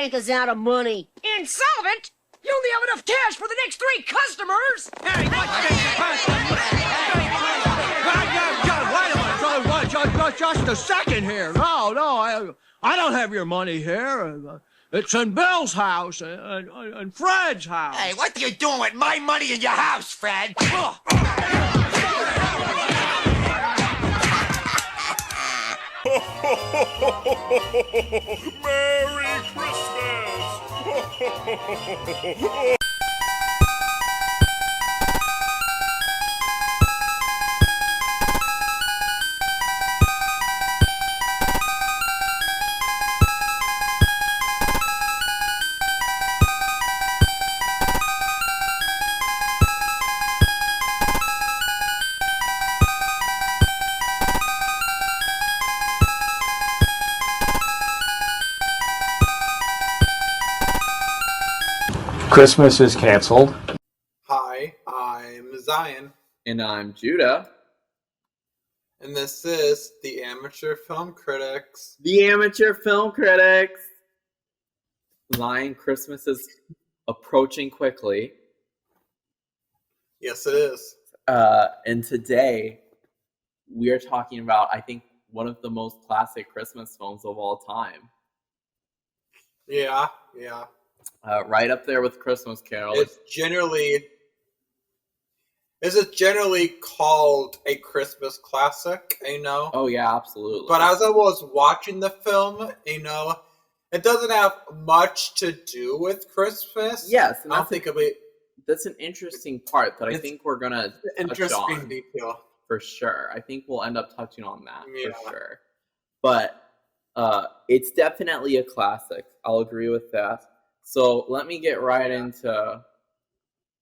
bank is out of money. Insolvent? You only have enough cash for the next 3 customers! Hey, wait, just a second here. No, I don't have your money here. It's in Bill's house and Fred's house. Hey, what are you doing with my money in your house, Fred? Merry Christmas! Christmas is canceled. Hi, I'm Zion. And I'm Judah. And this is the Amateur Film Critics. The Amateur Film Critics! Zion, Christmas is approaching quickly. Yes, it is. And today, we are talking about, I think, one of the most classic Christmas films of all time. Yeah. Right up there with Christmas Carol. Is it generally called a Christmas classic, Oh, yeah, absolutely. But as I was watching the film, it doesn't have much to do with Christmas. Yes. I don't think it'll be... That's an interesting part that I think we're going to touch on. Detail. For sure. I think we'll end up touching on that, for sure. But it's definitely a classic. I'll agree with that. So let me get right into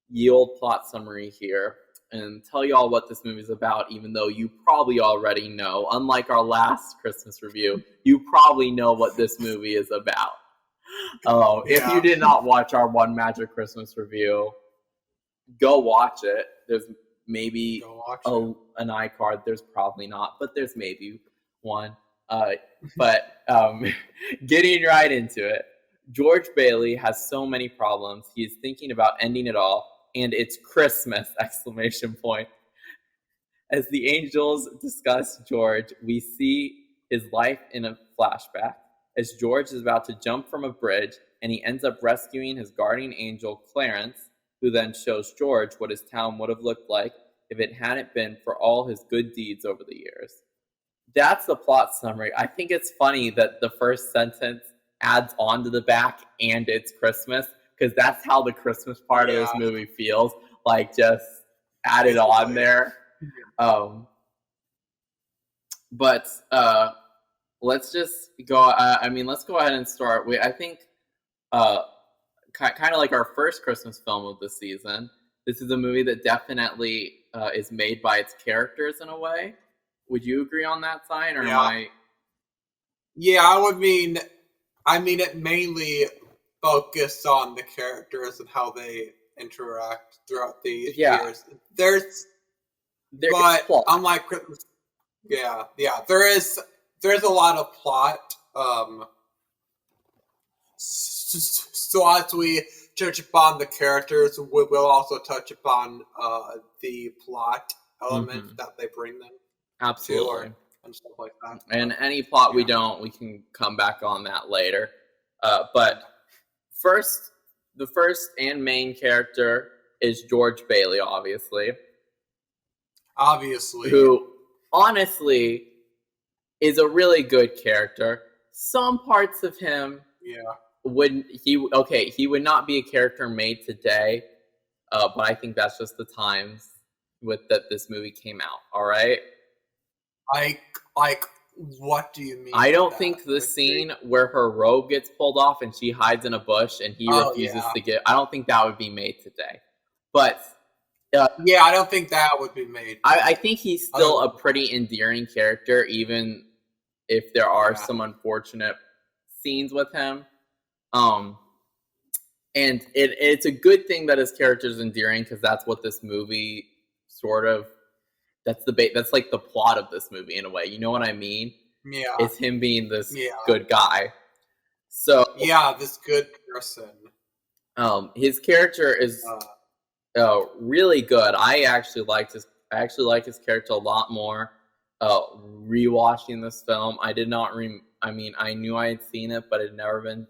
the old plot summary here and tell you all what this movie is about, even though you probably already know. Unlike our last Christmas review, you probably know what this movie is about. If you did not watch our One Magic Christmas review, go watch it. There's maybe an iCard. There's probably not, but there's maybe one. But getting right into it. George Bailey has so many problems. He is thinking about ending it all, and it's Christmas! ! As the angels discuss George, we see his life in a flashback as George is about to jump from a bridge, and he ends up rescuing his guardian angel, Clarence, who then shows George what his town would have looked like if it hadn't been for all his good deeds over the years. That's the plot summary. I think it's funny that the first sentence adds on to the back and it's Christmas, because that's how the Christmas part of this movie feels, like just added on there. But let's just go, let's go ahead and start. I think kind of like our first Christmas film of the season, this is a movie that definitely is made by its characters in a way. Would you agree on that, Sign, or am I? Yeah, I would mean... it mainly focused on the characters and how they interact throughout the years. There's unlike Christmas, there's a lot of plot. So as we touch upon the characters, we will also touch upon the plot element that they bring them. Absolutely. To, and stuff like that. And any plot we can come back on that later. But the first and main character is George Bailey, obviously. Who, honestly, is a really good character. Some parts of him he would not be a character made today, but I think that's just the times that this movie came out, all right? Like, what do you mean? I don't think the scene where her robe gets pulled off and she hides in a bush and he refuses to get... I don't think that would be made today. But... I don't think that would be made. I think he's still a pretty endearing character, even if there are some unfortunate scenes with him. And it's a good thing that his character is endearing, because that's what this movie sort of... That's like the plot of this movie in a way. You know what I mean? Yeah. It's him being this good guy. So Yeah, this good person. His character is really good. I actually like his character a lot more. Rewatching this film, I did not. I knew I had seen it, but it had never been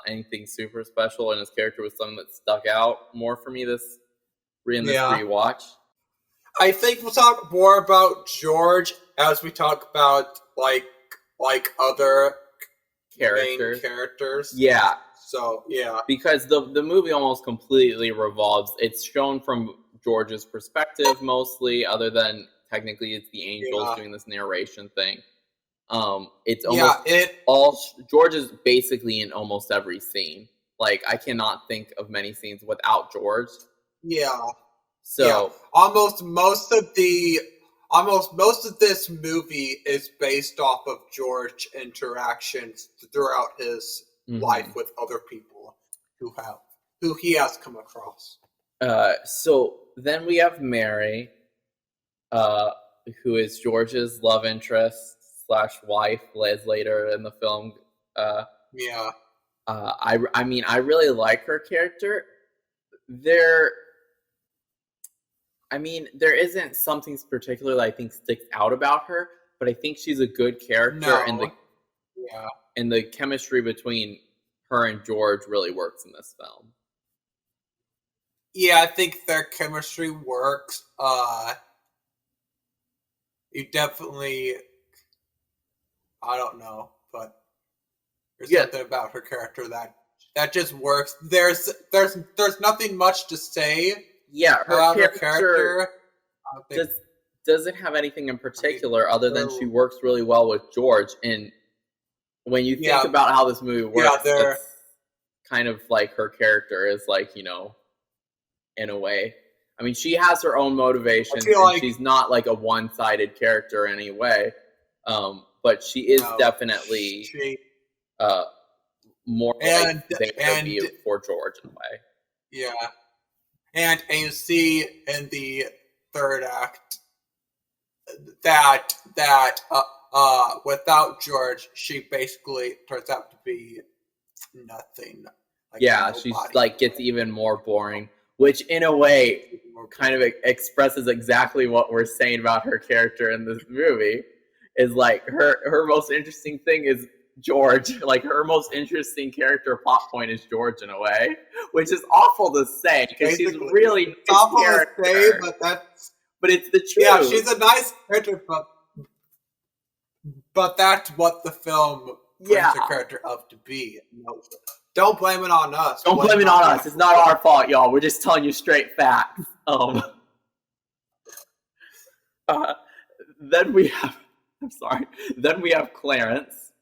anything super special. And his character was something that stuck out more for me this rewatch. I think we'll talk more about George as we talk about like other main characters. Yeah. So yeah, because the movie almost completely revolves. It's shown from George's perspective mostly, other than technically it's the angels doing this narration thing. It's almost George is basically in almost every scene. Like I cannot think of many scenes without George. Yeah. So yeah. Almost most of this movie is based off of George interactions throughout his life with other people who he has come across. So then we have Mary, who is George's love interest / wife, as later in the film. Yeah. I mean, I really like her character. There isn't something particular that I think sticks out about her, but I think she's a good character, and the chemistry between her and George really works in this film. Yeah, I think their chemistry works. You definitely, I don't know, but there's something about her character that just works. There's nothing much to say. Yeah, her character doesn't have anything in particular other than she works really well with George. And when you think about how this movie works, it's kind of like her character is like, in a way. I mean, she has her own motivations, and she's not like a one-sided character in any way. But she is definitely more like they could be for George in a way. Yeah. And you see in the third act that without George, she basically turns out to be nothing. She's like gets even more boring, which in a way kind of expresses exactly what we're saying about her character in this movie. Is like her most interesting thing is George. Like her most interesting character plot point is George in a way, which is awful to say because she's really awful to say, but it's the truth. Yeah, she's a nice character, but that's what the film brings the character up to be. No, don't blame it on us. Don't blame it on us. It's not our fault, y'all. We're just telling you straight facts. Then we have. I'm sorry. Then we have Clarence.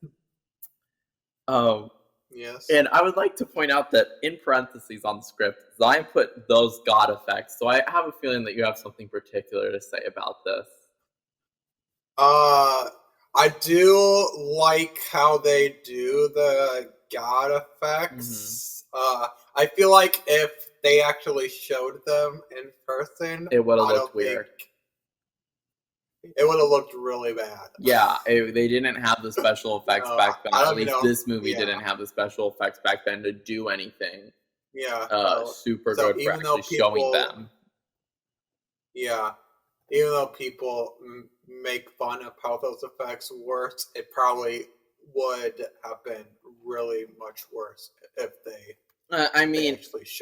Yes. And I would like to point out that in parentheses on the script, Zion put those God effects. So I have a feeling that you have something particular to say about this. I do like how they do the God effects. I feel like if they actually showed them in person, it would have looked weird. It would have looked really bad. Yeah, they didn't have the special effects back then. At least this movie didn't have the special effects back then to do anything. Yeah. Super good for actually showing them. Yeah. Even though people make fun of how those effects worked, it probably would have been really much worse if they.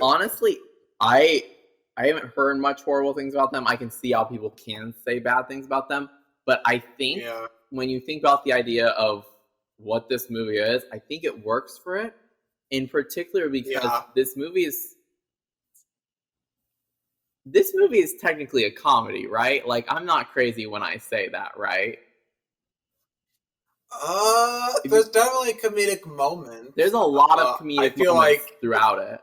Honestly, I haven't heard much horrible things about them. I can see how people can say bad things about them. But I think when you think about the idea of what this movie is, I think it works for it. In particular because this movie is technically a comedy, right? Like, I'm not crazy when I say that, right? There's definitely comedic moments. There's a lot of comedic moments throughout it.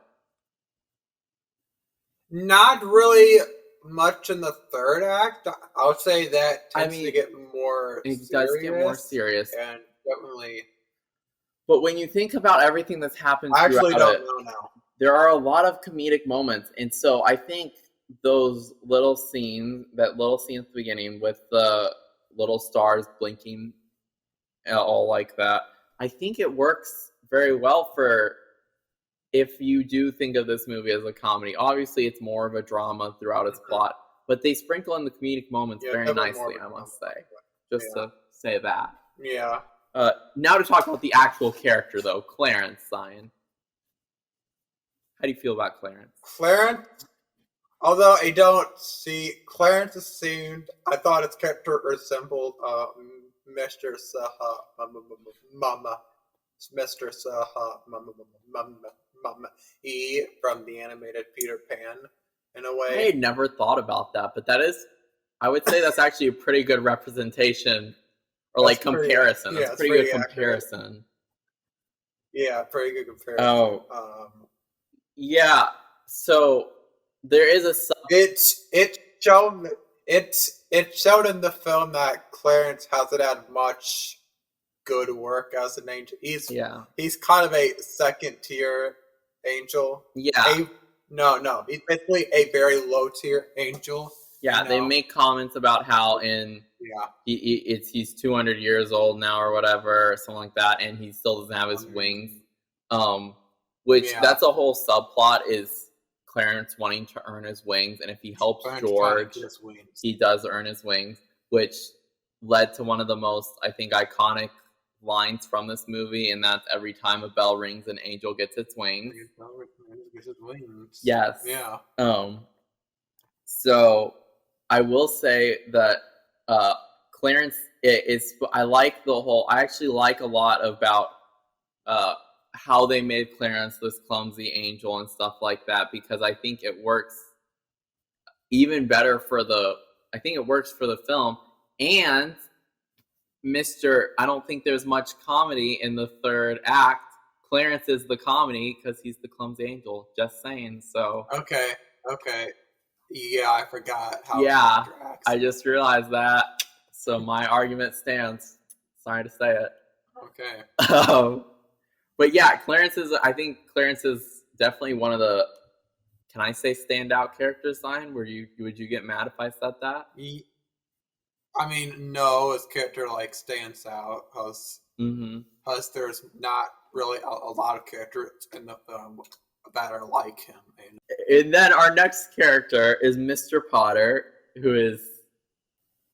Not really much in the third act. I would say that tends to get more serious. It does get more serious. And definitely. But when you think about everything that's happened I actually don't know now. There are a lot of comedic moments. And so I think those little scenes, that little scene at the beginning with the little stars blinking, all like that, I think it works very well for if you do think of this movie as a comedy. Obviously, it's more of a drama throughout its plot, but they sprinkle in the comedic moments very nicely, I must say. Just to say that. Yeah. Now to talk about the actual character, though, Clarence, Zion. How do you feel about Clarence? Clarence, although I don't see Clarence assumed, I thought his character resembled Mr. Saha Mama. Mr. Saha Mama E from the animated Peter Pan in a way. I had never thought about that, but that is, I would say that's actually a pretty good representation or like comparison. That's pretty good comparison. Yeah, pretty good comparison. Oh. Yeah, so there is a it's shown in the film that Clarence hasn't had much good work as an angel. He's kind of a second tier angel. Yeah. No, he's basically a very low tier angel. Yeah, they make comments about how he's 200 years old now or whatever, or something like that, and he still doesn't have his wings. That's a whole subplot is Clarence wanting to earn his wings, and if he helps George, he does earn his wings, which led to one of the most, I think, iconic lines from this movie, and that's every time a bell rings, an angel gets its wings. Yes. Yeah. So I will say that Clarence is. I actually like a lot about how they made Clarence this clumsy angel and stuff like that, because I think it works even better for the. I think it works for the film, and I don't think there's much comedy in the third act. Clarence is the comedy because he's the clumsy angel. Just saying. So. Okay. Yeah, I forgot how. Yeah, I just realized that. So my argument stands. Sorry to say it. Okay. But yeah, I think Clarence is definitely one of the, can I say standout characters, Zion? Would you get mad if I said that? I mean, no, his character stands out because there's not really a lot of characters in the film that are like him. And then our next character is Mr. Potter, who is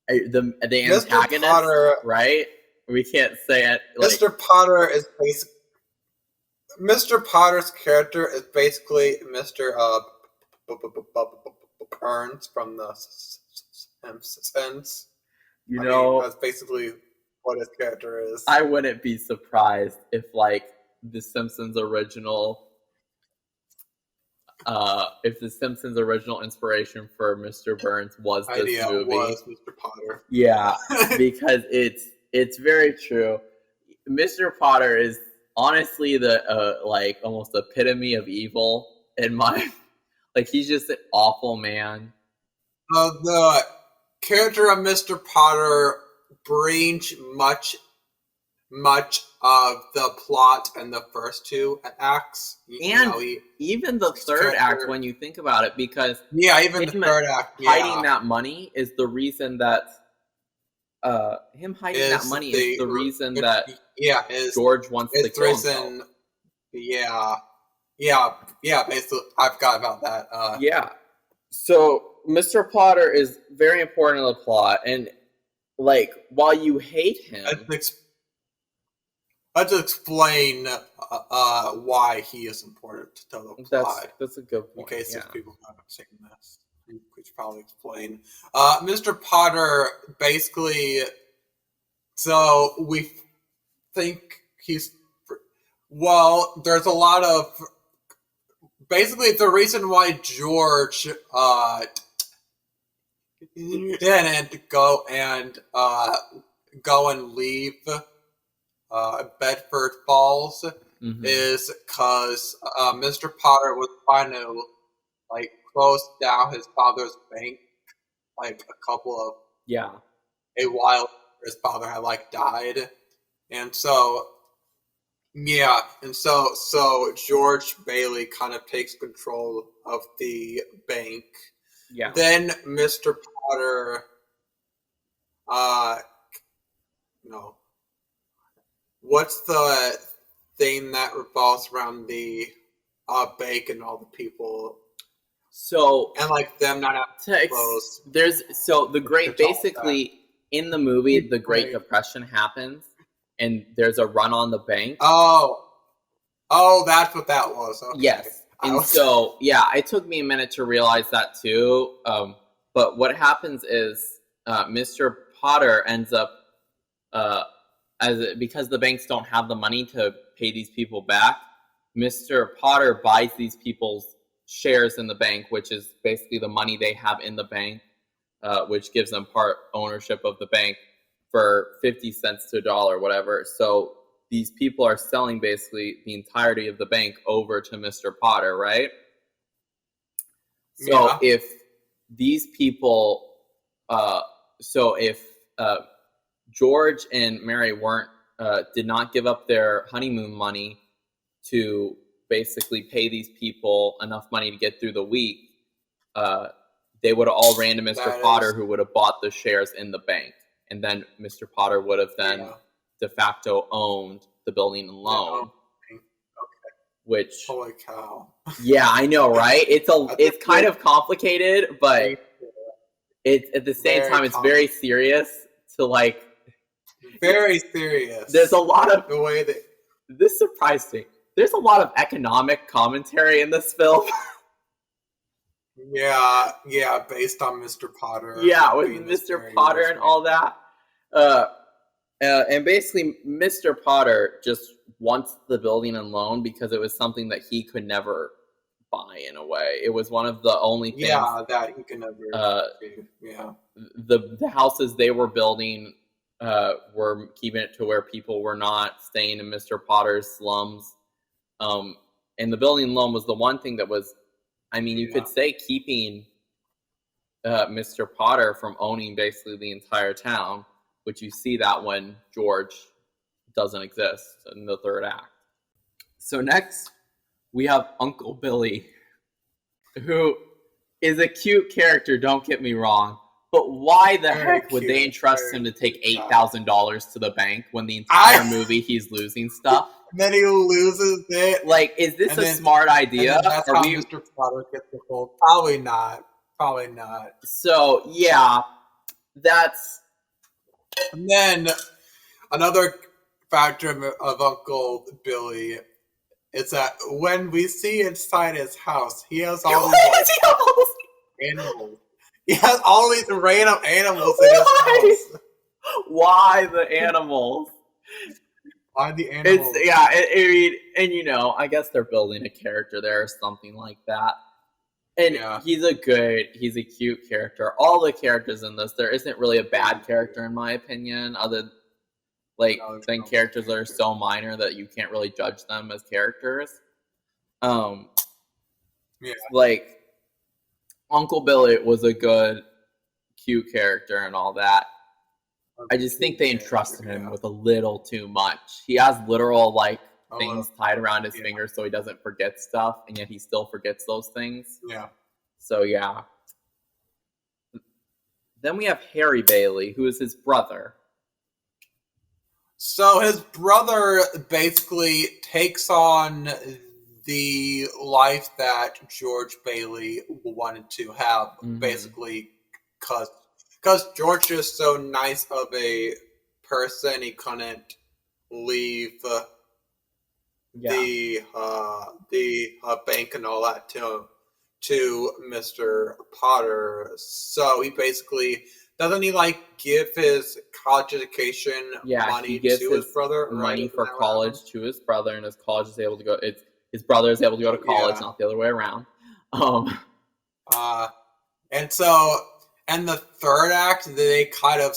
the antagonist, Potter, right? We can't say it. Mr. Potter is basically. Mr. Potter's character is basically Mr. Burns from the Simpsons. That's basically what his character is. I wouldn't be surprised if the Simpsons original inspiration for Mr. Burns was this movie. Was Mr. Potter. Yeah, because it's very true. Mr. Potter is honestly the almost epitome of evil in my he's just an awful man. The character of Mr. Potter brings much of the plot in the first two acts, even the third act when you think about it, because even the third act hiding that money is the reason that him hiding that money is the reason that George wants to kill himself. Basically, I forgot about that. So Mr. Potter is very important to the plot, and while you hate him, let's explain why he is important to the plot. That's a good point. In case people haven't seen this, we should probably explain. Mr. Potter basically. So we think he's. Well, there's a lot of. Basically, the reason why George didn't go and leave Bedford Falls is because Mr. Potter was trying to close down his father's bank a while after his father had died, and so George Bailey kind of takes control of the bank. Yeah. Then Mr. Potter what's the thing that revolves around the bank and all the people, So and like them not having clothes. there's the Great It's all basically in the movie the Great Depression happens, and there's a run on the bank. Oh, that's what that was. Okay. Yes, and so it took me a minute to realize that too. But what happens is Mr. Potter ends up because the banks don't have the money to pay these people back. Mr. Potter buys these people's shares in the bank, which is basically the money they have in the bank, which gives them part ownership of the bank for 50 cents to $1, whatever. So these people are selling basically the entirety of the bank over to Mr. Potter, right? So if these people, if George and Mary did not give up their honeymoon money to basically pay these people enough money to get through the week, they would have all ran to Mr. Potter, who would have bought the shares in the bank. And then Mr. Potter would have then de facto owned the building and loan. Okay. Which, holy cow. Yeah, I know, right? It's kind of complicated, but it's at the same time, it's very serious to like. Very serious. There's a lot of the way that this surprised me. There's a lot of economic commentary in this film. Yeah, based on Mr. Potter. Yeah, with Mr. Potter and all that. And basically, Mr. Potter just wants the building and loan because it was something that he could never buy in a way. It was one of the only things. Yeah, that he could never. The houses they were building were keeping it to where people were not staying in Mr. Potter's slums. And the building loan was the one thing that was, I mean, you could say keeping Mr. Potter from owning basically the entire town, which you see that when George doesn't exist in the third act. So next, we have Uncle Billy, who is a cute character, don't get me wrong. But why the heck would they entrust him to take $8,000 to the bank when the entire movie he's losing stuff? And then he loses it. Like, is this a smart idea? That's how Mr. Potter gets the whole. Probably not. So, yeah, that's. And then another factor of Uncle Billy is that when we see inside his house, he has all these animals. He has all these random animals in his house. Why the animals? Why the animals? I guess they're building a character there or something like that. And he's a cute character. All the characters in this, there isn't really a bad character in my opinion, other than characters that are so minor that you can't really judge them as characters. Like Uncle Billy was a good, cute character and all that. I just think they entrusted him with a little too much. He has literal things tied around his fingers so he doesn't forget stuff, and yet he still forgets those things. Yeah. So yeah. Then we have Harry Bailey, who is his brother. So his brother basically takes on the life that George Bailey wanted to have, basically, because George is so nice of a person, he couldn't leave the bank and all that to Mr. Potter. So he basically doesn't give his college education money to his brother? Money for college to his brother, and his college is able to go. His brother is able to go to college, not the other way around. And the third act, they kind of.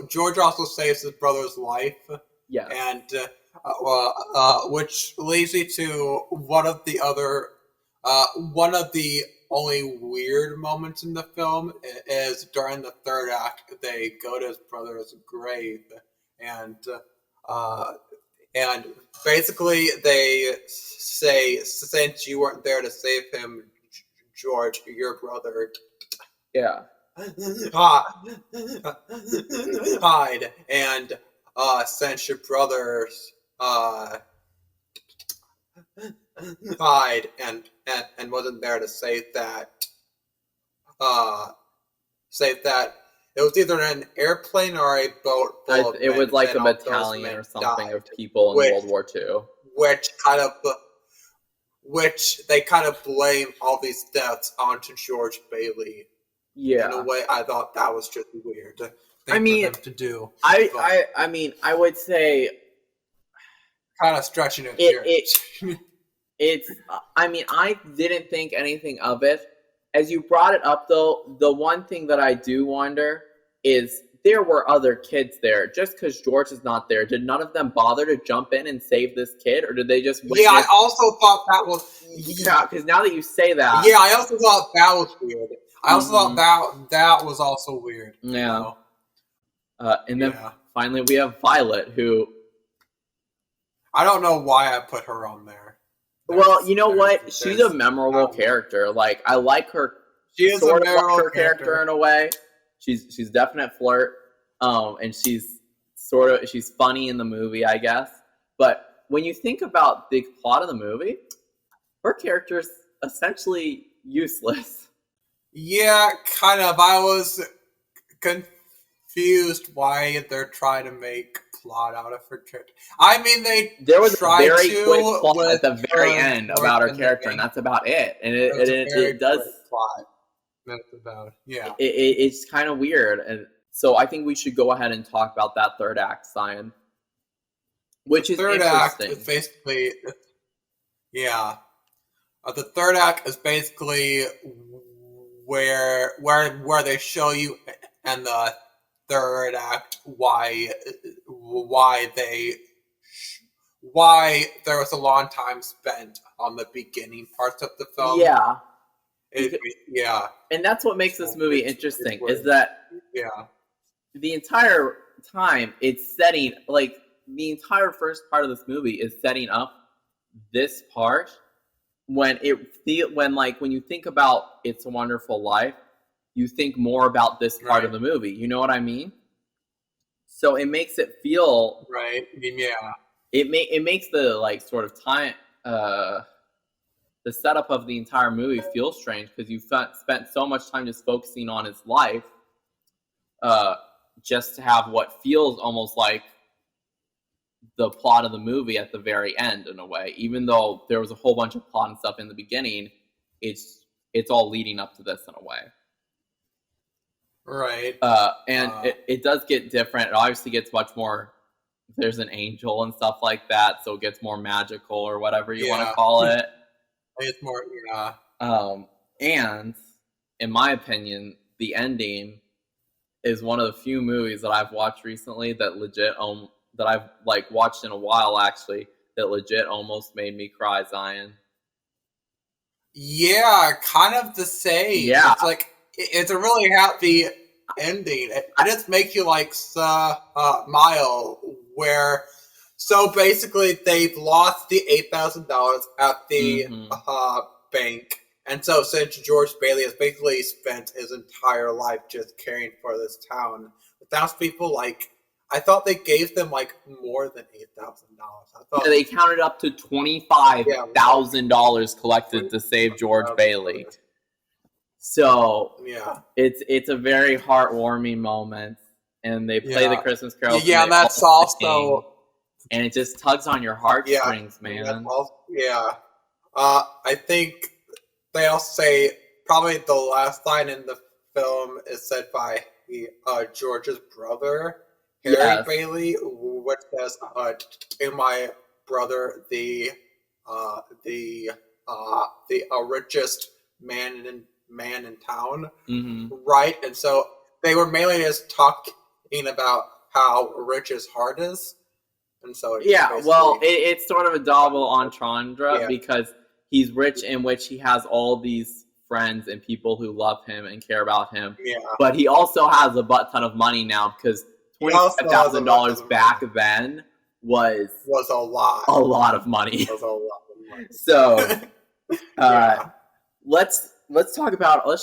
George also saves his brother's life. Yeah. And which leads me to one of the only weird moments in the film is during the third act. They go to his brother's grave, and basically they say, since you weren't there to save him, George, your brother, hide. And since your brothers died and wasn't there to save that it was either an airplane or a boat full of It was men, like a and all those battalion men or something died, of people in which- World War II. which they kind of blame all these deaths onto George Bailey. Yeah. In a way, I thought that was just weird thing I mean, for them to do. I mean, I would say Kind of stretching it here. it's. I mean, I didn't think anything of it. As you brought it up, though, the one thing that I do wonder is there were other kids there. Just because George is not there, did none of them bother to jump in and save this kid, or did they just? Yeah, I also thought that was. Yeah, because now that you say that, Yeah, I also thought that was weird. I also thought that was also weird. Yeah. You know? And then finally we have Violet, who. I don't know why I put her on there. Well, you know what? She's a memorable character. Like, I like her. She is sort a of like memorable her character in a way. She's definite flirt. And she's funny in the movie, I guess. But when you think about the plot of the movie, her character's essentially useless. Yeah, kind of. I was confused why they're trying to make plot out of her character. I mean, there was a tried very to quick plot with at the very her end about her in the character, and game. that's about it. And It was a very it does. quick plot. That's about yeah. It's kind of weird, and so I think we should go ahead and talk about that third act, Zion. Which is third act interesting. is basically the third act is basically where they show you in the third act why there was a long time spent on the beginning parts of the film. Yeah. Yeah. And that's what makes this movie interesting, is that the entire time it's setting, like, the entire first part of this movie is setting up this part when you think about It's a Wonderful Life, you think more about this part of the movie. You know what I mean? So it makes it feel right. I mean, yeah. It makes the like sort of time the setup of the entire movie feel strange because you spent so much time just focusing on his life, just to have what feels almost like the plot of the movie at the very end in a way. Even though there was a whole bunch of plot and stuff in the beginning, it's all leading up to this in a way. Right. It does get different. It obviously gets much more. There's an angel and stuff like that, so it gets more magical or whatever you want to call it. It's more, yeah. And in my opinion, the ending is one of the few movies that I've watched recently that legit that I've like watched in a while actually that legit almost made me cry, Zion. Yeah, kind of the same. Yeah. It's like it's a really happy ending. It just makes you like smile. Where so basically they've lost the $8,000 at the bank, and so since George Bailey has basically spent his entire life just caring for this town, the townspeople I thought they gave them like more than $8,000. I thought they counted up to $25,000 collected to save George Bailey. So yeah, it's a very heartwarming moment, and they play the Christmas carols. Yeah, and that's also, and it just tugs on your heartstrings, man. I think they also say probably the last line in the film is said by George's brother, Harry Bailey, which says, "To my brother, the richest man in town," right? And so they were mainly just talking about how rich his heart is, and so it's sort of a double entendre because he's rich in which he has all these friends and people who love him and care about him, but he also has a butt ton of money now because $25,000 back then was a lot of money. Was a lot of money. So let's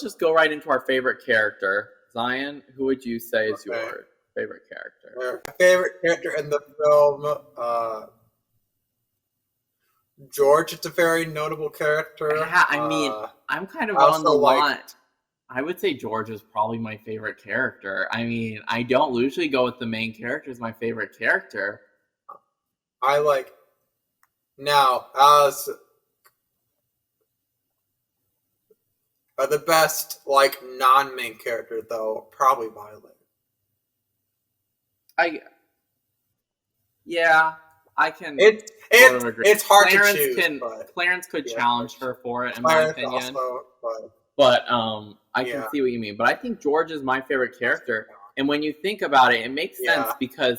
just go right into our favorite character. Zion, who would you say is yours? favorite character? My favorite character in the film, George is a very notable character. Yeah, I mean, I'm kind of I on the also line. I would say George is probably my favorite character. I mean, I don't usually go with the main character as my favorite character. I like now as the best like non-main character though, probably Violet. I can. It's hard Clarence to choose. Clarence could challenge her for it, in Clarence my opinion. also, but I can see what you mean. But I think George is my favorite character, and when you think about it, it makes sense because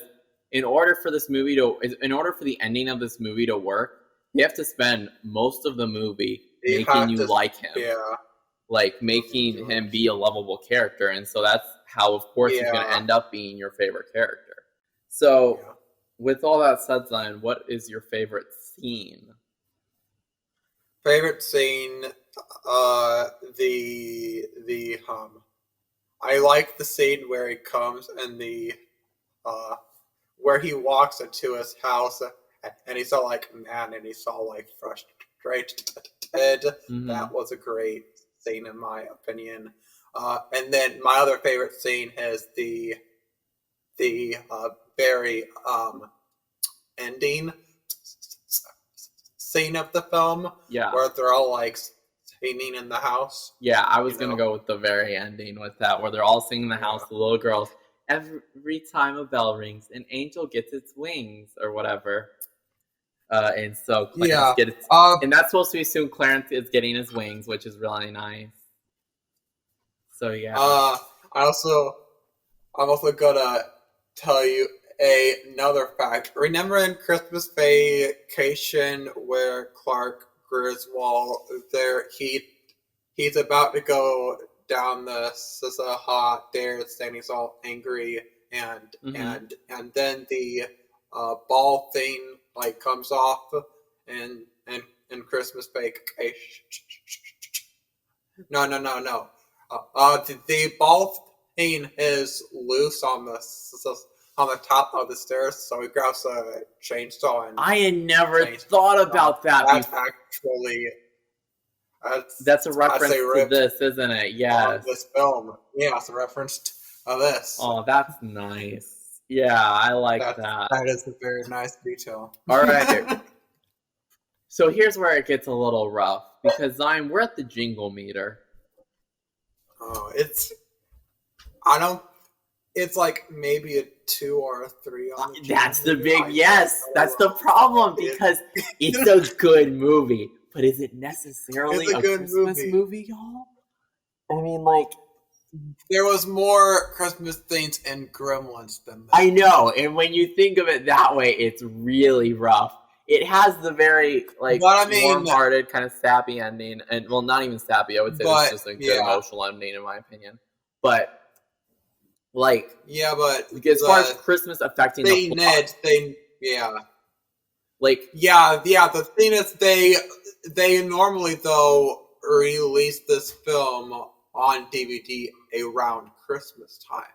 in order for the ending of this movie to work, you have to spend most of the movie making you like him, like making him be a lovable character, and so that's how, of course, he's going to end up being your favorite character. So. Yeah. With all that said, Zion, what is your favorite scene? Favorite scene, the I like the scene where he comes and where he walks into his house and he's all like mad and he's all like frustrated. Mm-hmm. That was a great scene in my opinion. And then my other favorite scene is the very ending scene of the film, where they're all like singing in the house. Yeah, I was gonna go with the very ending with that, where they're all singing in the house. The little girls. Every time a bell rings, an angel gets its wings, or whatever. And so Clarence gets, and that's supposed to assume Clarence is getting his wings, which is really nice. So yeah. I'm also gonna tell you another fact. Remember in Christmas Vacation where Clark Griswold he's about to go down the hot stairs and he's all angry and then the ball thing like comes off and Christmas Vacation. No. The ball thing is loose on the top of the stairs, so he grabs a chainsaw and I had never thought about that. That's a reference to this, isn't it? Yes. This film. Yeah, it's a reference to this. Oh, that's nice. Yeah, I like that. That is a very nice detail. All right. So here's where it gets a little rough, because Zion, we're at the jingle meter. Oh, it's like maybe a 2 or a 3 on the That's the big that's the problem, because it's a good movie. But is it necessarily a Christmas movie, y'all? I mean, like, there was more Christmas things in Gremlins than that. I know, and when you think of it that way, it's really rough. It has the very, like, warm-hearted, kind of sappy ending, and, well, not even sappy, I would say it's just a good emotional ending, in my opinion. But, like, as far as Christmas affecting the plot, the thing is they normally though release this film on DVD around Christmas time.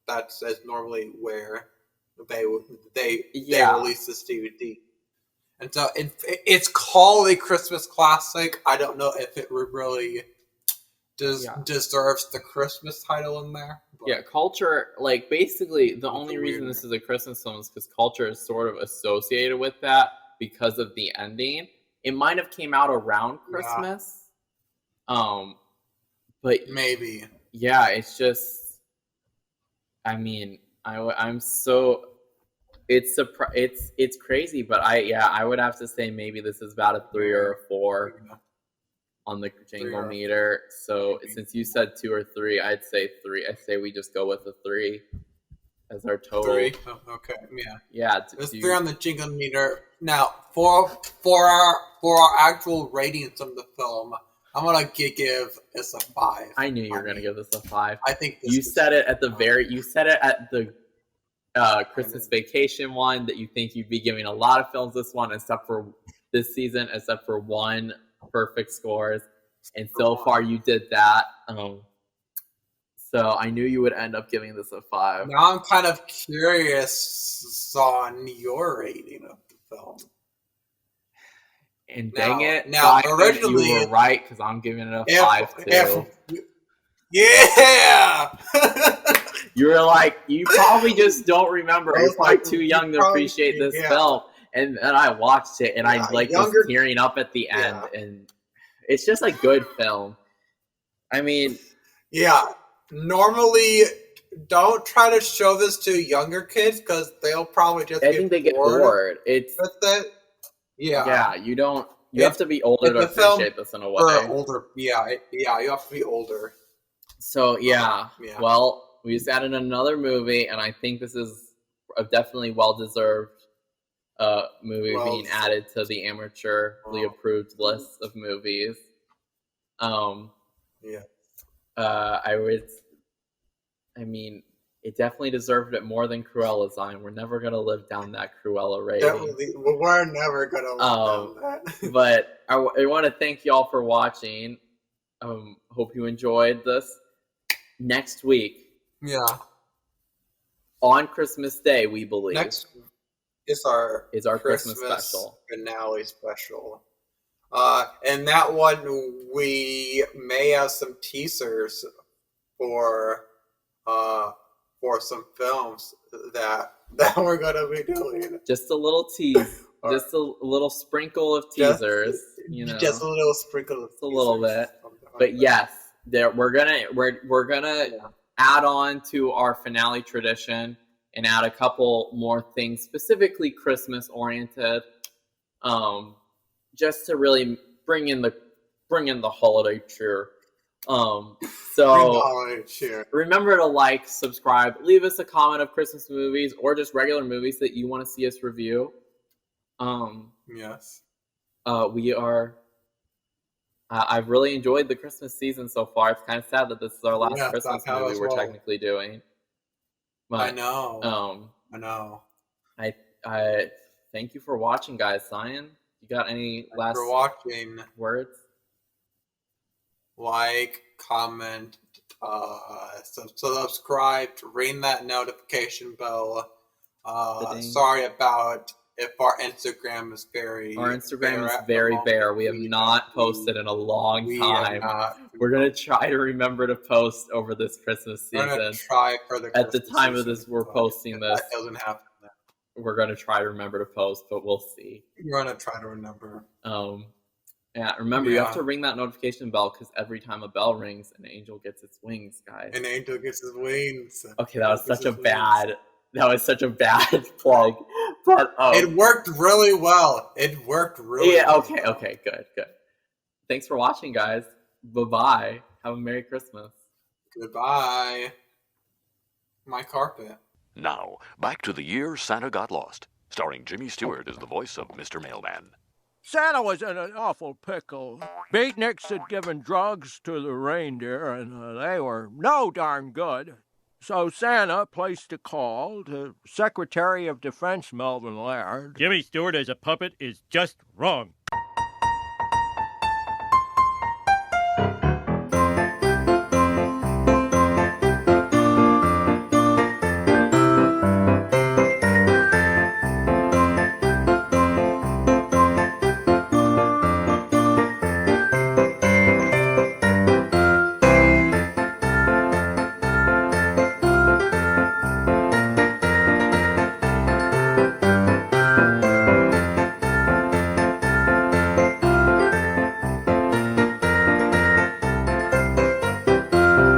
That's normally where they release this DVD, and so it's called a Christmas classic. I don't know if it really deserves the Christmas title in there. Yeah, culture, like, basically, the only reason this is a Christmas film is because culture is sort of associated with that because of the ending. It might have came out around Christmas. But maybe. Yeah, it's just, I mean, I'm so, it's crazy, but I would have to say maybe this is about a 3 or a 4. On the jingle meter. So since you said 2 or 3, I'd say 3. I say we just go with a 3 as our total. 3? Oh, okay, yeah. Yeah. There's 3 on the jingle meter. Now, for our actual ratings of the film, I'm gonna give this a 5. I knew you were gonna give this a 5. I think you said it at the Christmas Vacation one, that you think you'd be giving a lot of films this one, except for this season, except for one perfect scores, and so far you did that. So I knew you would end up giving this a 5. Now I'm kind of curious on your rating of the film. And dang it, now Simon, originally you were right because I'm giving it a 5 too. Yeah. You were like, you probably just don't remember. You're probably too young to appreciate this film. And I watched it, and I was tearing up at the end. And it's just a good film. I mean, yeah. Normally, don't try to show this to younger kids because they'll probably just get bored. It's with it. Yeah, you don't. You have to be older to appreciate this in a way. Older, you have to be older. So well, we just added another movie, and I think this is a definitely well-deserved movie being added to the amateurly approved list of movies. I mean, it definitely deserved it more than Cruella's on. We're never gonna live down that Cruella rating. We're never gonna live down that. But I want to thank y'all for watching. Hope you enjoyed this. Next week, on Christmas Day, we believe is our Christmas special finale special. And that one we may have some teasers for some films that we're gonna be doing. Just a little tease, just a little sprinkle of teasers. Just a little sprinkle of teasers, a little bit. But yes, we're gonna add on to our finale tradition and add a couple more things specifically Christmas oriented, just to really bring in the holiday cheer. So remember to like, subscribe, leave us a comment of Christmas movies or just regular movies that you want to see us review. Yes. We are. I've really enjoyed the Christmas season so far. It's kind of sad that this is our last Christmas movie we're technically doing. But, I know. I thank you for watching, guys. Cyan, you got any last words? Like, comment, subscribe, ring that notification bell. Sorry about if our Instagram is very... Our Instagram is very bare. We have not posted in a long time. We're going to try to remember to post over this Christmas season. We're going to try for the At the time of this, we're posting this. That doesn't happen. We're going to try to remember to post, but we'll see. We're going to try to remember. Remember, you have to ring that notification bell because every time a bell rings, an angel gets its wings, guys. An angel gets his wings. Okay, that was such a bad plug. But it worked really well. Well. Okay, good. Thanks for watching, guys. Bye-bye. Have a Merry Christmas. Goodbye. My carpet. Now, back to the year Santa got lost, starring Jimmy Stewart as the voice of Mr. Mailman. Santa was in an awful pickle. Beatniks had given drugs to the reindeer, and they were no darn good. So Santa placed a call to Secretary of Defense Melvin Laird. Jimmy Stewart as a puppet is just wrong.